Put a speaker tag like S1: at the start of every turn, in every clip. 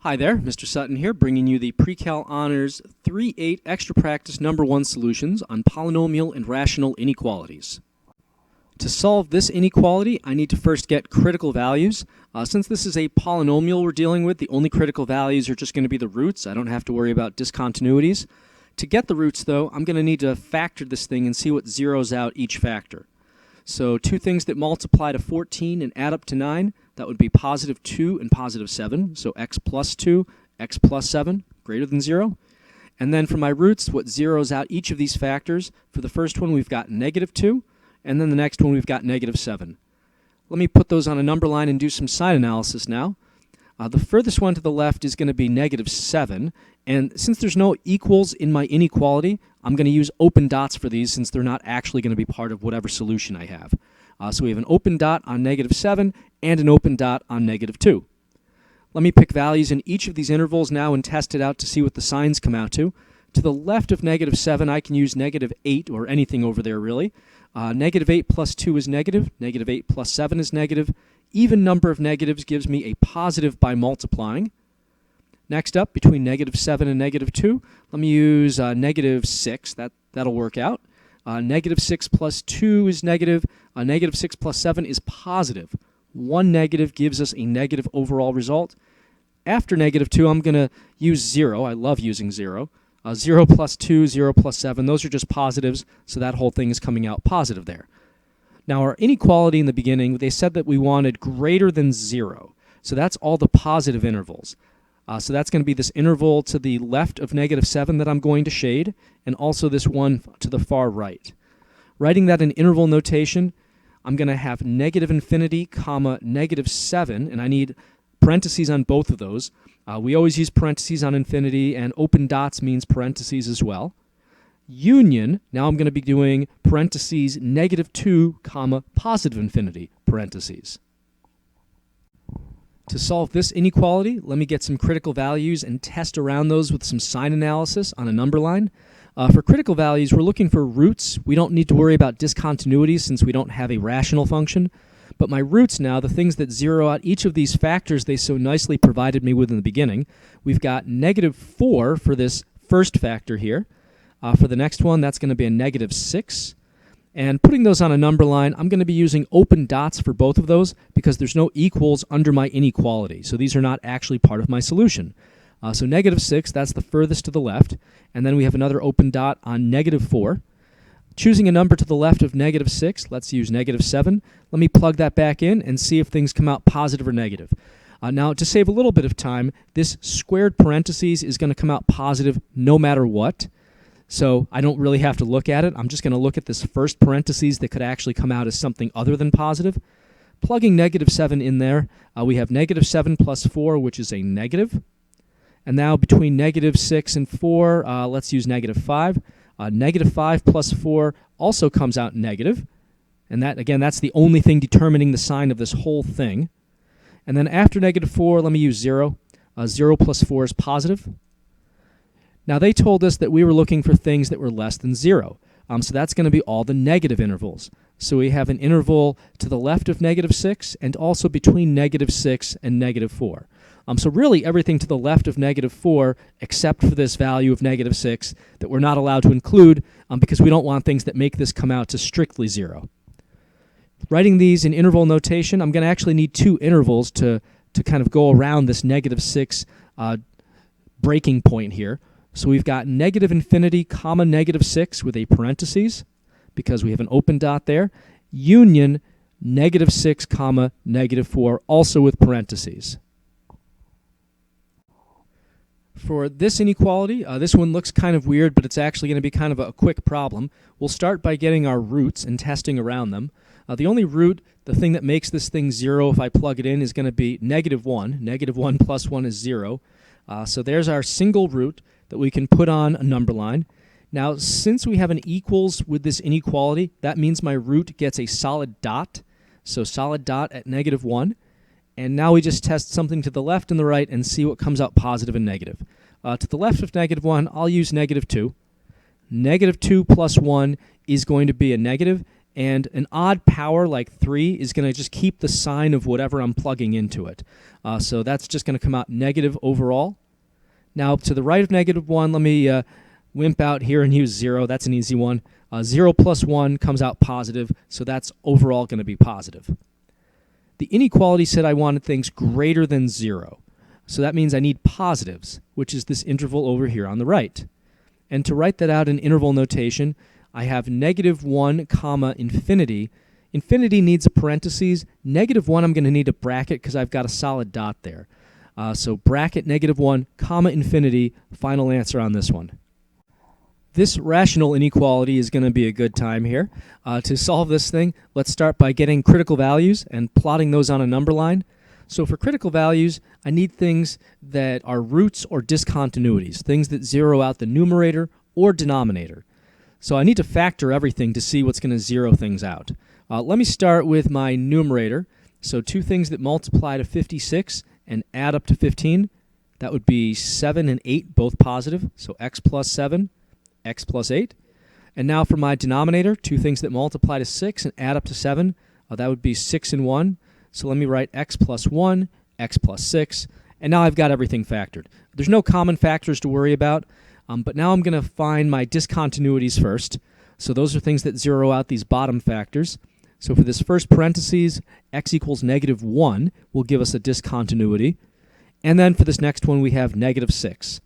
S1: Hi there, Mr. Sutton here, bringing you the Pre-Cal Honors 3-8 Extra Practice Number 1 solutions on polynomial and rational inequalities. To solve this inequality, I need to first get critical values. Since this is a polynomial we're dealing with, the only critical values are just going to be the roots. I don't have to worry about discontinuities. To get the roots, though, I'm going to need to factor this thing and see what zeroes out each factor. So two things that multiply to 14 and add up to 9, that would be positive 2 and positive 7. So x plus 2, x plus 7, greater than 0. And then for my roots, what zeroes out each of these factors, for the first one we've got negative 2, and then the next one we've got negative 7. Let me put those on a number line and do some sign analysis now. The furthest one to the left is going to be negative 7, and since there's no equals in my inequality, I'm going to use open dots for these since they're not actually going to be part of whatever solution I have. So we have an open dot on negative 7 and an open dot on negative 2. Let me pick values in each of these intervals now and test it out to see what the signs come out to. To the left of negative 7, I can use negative 8 or anything over there really. Negative 8 plus 2 is negative. Negative 8 plus 7 is negative. Even number of negatives gives me a positive by multiplying. Next up, between negative 7 and negative 2, let me use negative 6. That'll work out. Negative 6 plus 2 is negative. Negative 6 plus 7 is positive. One negative gives us a negative overall result. After negative 2, I'm going to use 0. I love using 0. 0 plus 2, 0 plus 7, those are just positives, so that whole thing is coming out positive there. Now our inequality in the beginning, they said that we wanted greater than 0. So that's all the positive intervals. So that's going to be this interval to the left of negative 7 that I'm going to shade, and also this one to the far right. Writing that in interval notation, I'm going to have negative infinity, comma, negative 7, and I need parentheses on both of those. We always use parentheses on infinity, and open dots means parentheses as well. Union, now I'm going to be doing parentheses negative 2, comma, positive infinity, parentheses. To solve this inequality, let me get some critical values and test around those with some sign analysis on a number line. For critical values, we're looking for roots. We don't need to worry about discontinuities since we don't have a rational function. But my roots now, the things that zero out each of these factors they so nicely provided me with in the beginning, we've got negative 4 for this first factor here. For the next one, that's going to be a negative 6. And putting those on a number line, I'm going to be using open dots for both of those because there's no equals under my inequality. So these are not actually part of my solution. So negative 6, that's the furthest to the left. And then we have another open dot on negative 4. Choosing a number to the left of negative 6, let's use negative 7. Let me plug that back in and see if things come out positive or negative. Now, to save a little bit of time, this squared parentheses is going to come out positive no matter what. So I don't really have to look at it. I'm just going to look at this first parentheses that could actually come out as something other than positive. Plugging negative 7 in there, we have negative 7 plus 4, which is a negative. And now between negative 6 and 4, let's use negative 5. Negative 5 plus 4 also comes out negative. And that, again, that's the only thing determining the sign of this whole thing. And then after negative 4, let me use 0. 0 plus 4 is positive. Now they told us that we were looking for things that were less than 0. So that's going to be all the negative intervals. So we have an interval to the left of negative 6 and also between negative 6 and negative 4. So really everything to the left of negative 4 except for this value of negative 6 that we're not allowed to include because we don't want things that make this come out to strictly 0. Writing these in interval notation, I'm going to actually need two intervals to kind of go around this negative 6 breaking point here. So we've got negative infinity, comma, negative 6 with a parentheses because we have an open dot there. Union, negative 6, comma, negative 4, also with parentheses. For this inequality, this one looks kind of weird, but it's actually going to be kind of a quick problem. We'll start by getting our roots and testing around them. The only root, the thing that makes this thing 0 if I plug it in, is going to be negative 1. Negative 1 plus 1 is 0. So there's our single root that we can put on a number line. Now, since we have an equals with this inequality, that means my root gets a solid dot. So solid dot at negative 1. And now we just test something to the left and the right and see what comes out positive and negative. To the left of negative 1, I'll use negative 2. Negative 2 plus 1 is going to be a negative, and an odd power like 3 is going to just keep the sign of whatever I'm plugging into it. So that's just going to come out negative overall. Now to the right of negative 1, let me wimp out here and use 0. That's an easy one. 0 plus 1 comes out positive, so that's overall going to be positive. The inequality said I wanted things greater than 0. So that means I need positives, which is this interval over here on the right. And to write that out in interval notation, I have negative 1 comma infinity. Infinity needs a parentheses. Negative 1 I'm going to need a bracket because I've got a solid dot there. So bracket negative 1 comma infinity, final answer on this one. This rational inequality is going to be a good time here. To solve this thing, let's start by getting critical values and plotting those on a number line. So for critical values, I need things that are roots or discontinuities, things that zero out the numerator or denominator. So I need to factor everything to see what's going to zero things out. Let me start with my numerator. So two things that multiply to 56 and add up to 15. That would be 7 and 8, both positive. So x plus 7, x plus 8. And now for my denominator, two things that multiply to 6 and add up to 7. That would be 6 and 1. So let me write x plus 1, x plus 6. And now I've got everything factored. There's no common factors to worry about. But now I'm going to find my discontinuities first. So those are things that zero out these bottom factors. So for this first parentheses, x equals negative 1 will give us a discontinuity. And then for this next one, we have negative 6.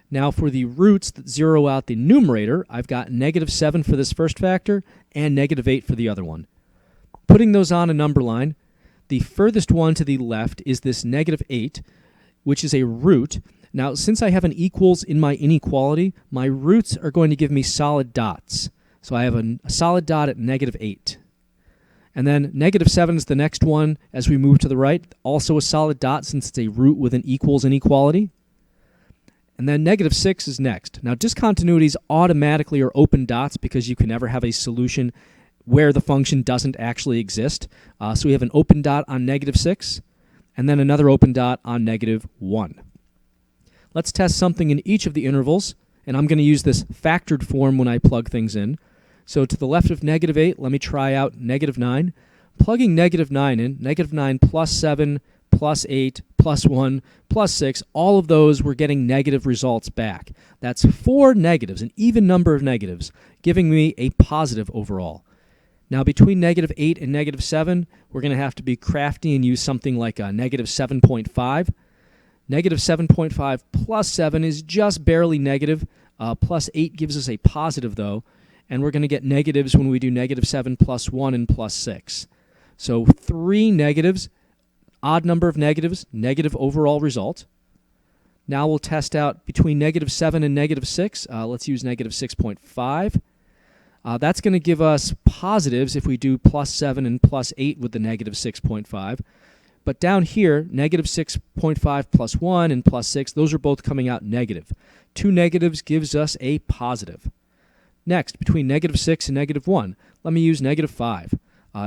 S1: Now for the roots that zero out the numerator, I've got negative 7 for this first factor and negative 8 for the other one. Putting those on a number line, the furthest one to the left is this negative 8, which is a root. Now, since I have an equals in my inequality, my roots are going to give me solid dots. So I have a solid dot at negative 8. And then negative 7 is the next one as we move to the right, also a solid dot since it's a root with an equals inequality. And then negative 6 is next. Now, discontinuities automatically are open dots because you can never have a solution where the function doesn't actually exist. So we have an open dot on negative 6, and then another open dot on negative 1. Let's test something in each of the intervals, and I'm going to use this factored form when I plug things in. So to the left of negative 8, let me try out negative 9. Plugging negative 9 in, negative 9 plus 7, plus 8, plus 1, plus 6, all of those we're getting negative results back. That's 4 negatives, an even number of negatives, giving me a positive overall. Now between negative 8 and negative 7, we're going to have to be crafty and use something like a negative 7.5. Negative 7.5 plus 7 is just barely negative. Plus 8 gives us a positive, though. And we're going to get negatives when we do negative 7 plus 1 and plus 6. So 3 negatives, odd number of negatives, negative overall result. Now we'll test out between negative 7 and negative 6. Let's use negative 6.5. That's going to give us positives if we do plus 7 and plus 8 with the negative 6.5. But down here, negative 6.5 plus 1 and plus 6, those are both coming out negative. 2 negatives gives us a positive. Next, between negative 6 and negative 1, let me use negative 5.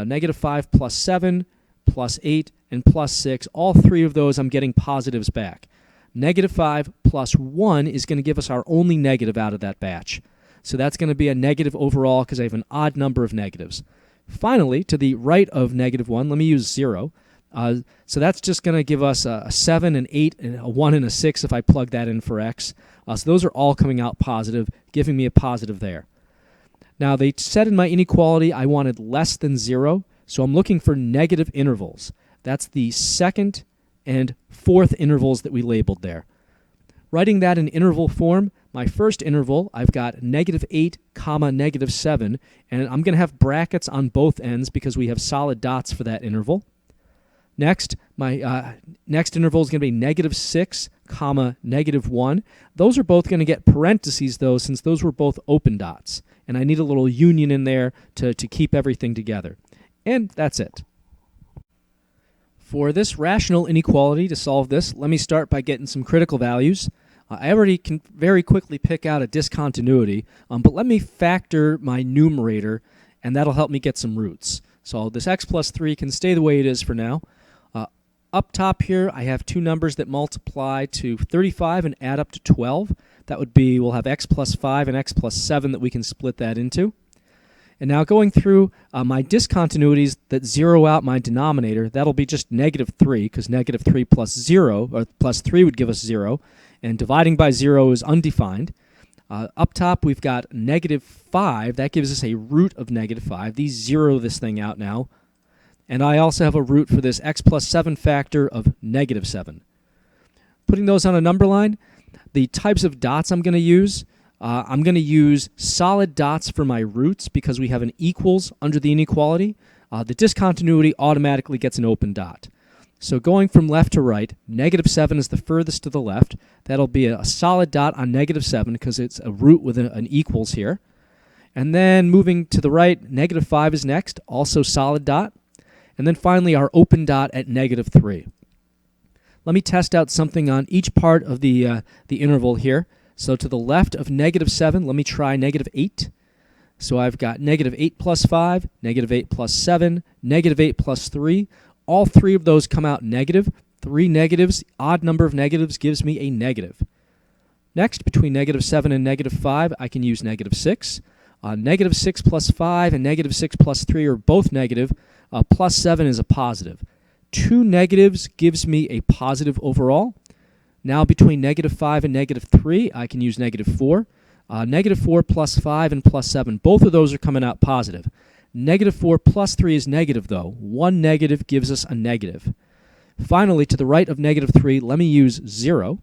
S1: Negative 5 plus 7, plus 8, and plus 6, all three of those I'm getting positives back. Negative 5 plus 1 is going to give us our only negative out of that batch. So that's going to be a negative overall because I have an odd number of negatives. Finally, to the right of negative 1, let me use 0. So that's just going to give us a 7, an 8, and a 1, and a 6 if I plug that in for x. So those are all coming out positive, giving me a positive there. Now, they said in my inequality I wanted less than 0, so I'm looking for negative intervals. That's the second and fourth intervals that we labeled there. Writing that in interval form, my first interval, I've got negative 8, comma, negative 7, and I'm going to have brackets on both ends because we have solid dots for that interval. Next, my next interval is going to be negative 6, comma, negative 1. Those are both going to get parentheses, though, since those were both open dots. And I need a little union in there to keep everything together. And that's it. For this rational inequality, to solve this, let me start by getting some critical values. I already can very quickly pick out a discontinuity, but let me factor my numerator, and that'll help me get some roots. So this x plus 3 can stay the way it is for now. Up top here, I have two numbers that multiply to 35 and add up to 12. That would be, we'll have x plus 5 and x plus 7 that we can split that into. And now going through my discontinuities that zero out my denominator, that'll be just negative 3, because negative 3 plus 0, or plus 3 would give us 0, and dividing by 0 is undefined. Up top, we've got negative 5. That gives us a root of negative 5. These zero this thing out now. And I also have a root for this x plus 7 factor of negative 7. Putting those on a number line, the types of dots I'm going to use, I'm going to use solid dots for my roots because we have an equals under the inequality. The discontinuity automatically gets an open dot. So going from left to right, negative 7 is the furthest to the left. That'll be a solid dot on negative 7 because it's a root with an equals here. And then moving to the right, negative 5 is next, also solid dot. And then finally our open dot at negative 3. Let me test out something on each part of the interval here. So to the left of negative 7, let me try negative 8. So I've got negative 8 plus 5, negative 8 plus 7, negative 8 plus 3. All three of those come out negative. 3 negatives, odd number of negatives gives me a negative. Next, between negative 7 and negative 5, I can use negative 6. Negative 6 plus 5 and negative 6 plus 3 are both negative. Plus 7 is a positive. 2 negatives gives me a positive overall. Now between negative 5 and negative 3, I can use negative 4. Negative 4 plus 5 and plus 7, both of those are coming out positive. Negative 4 plus 3 is negative, though. 1 negative gives us a negative. Finally, to the right of negative 3, let me use 0.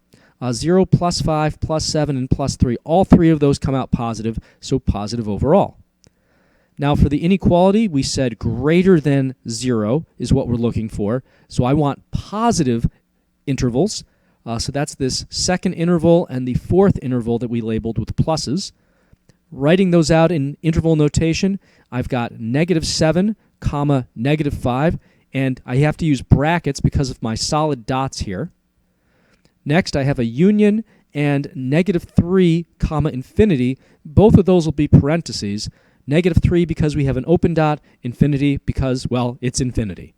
S1: 0 plus 5 plus 7 and plus 3, all three of those come out positive, so positive overall. Now for the inequality, we said greater than 0 is what we're looking for. So I want positive intervals. So that's this second interval and the fourth interval that we labeled with pluses. Writing those out in interval notation, I've got negative 7, comma, negative 5, and I have to use brackets because of my solid dots here. Next, I have a union and negative 3, comma, infinity. Both of those will be parentheses. Negative 3 because we have an open dot, infinity because, well, it's infinity.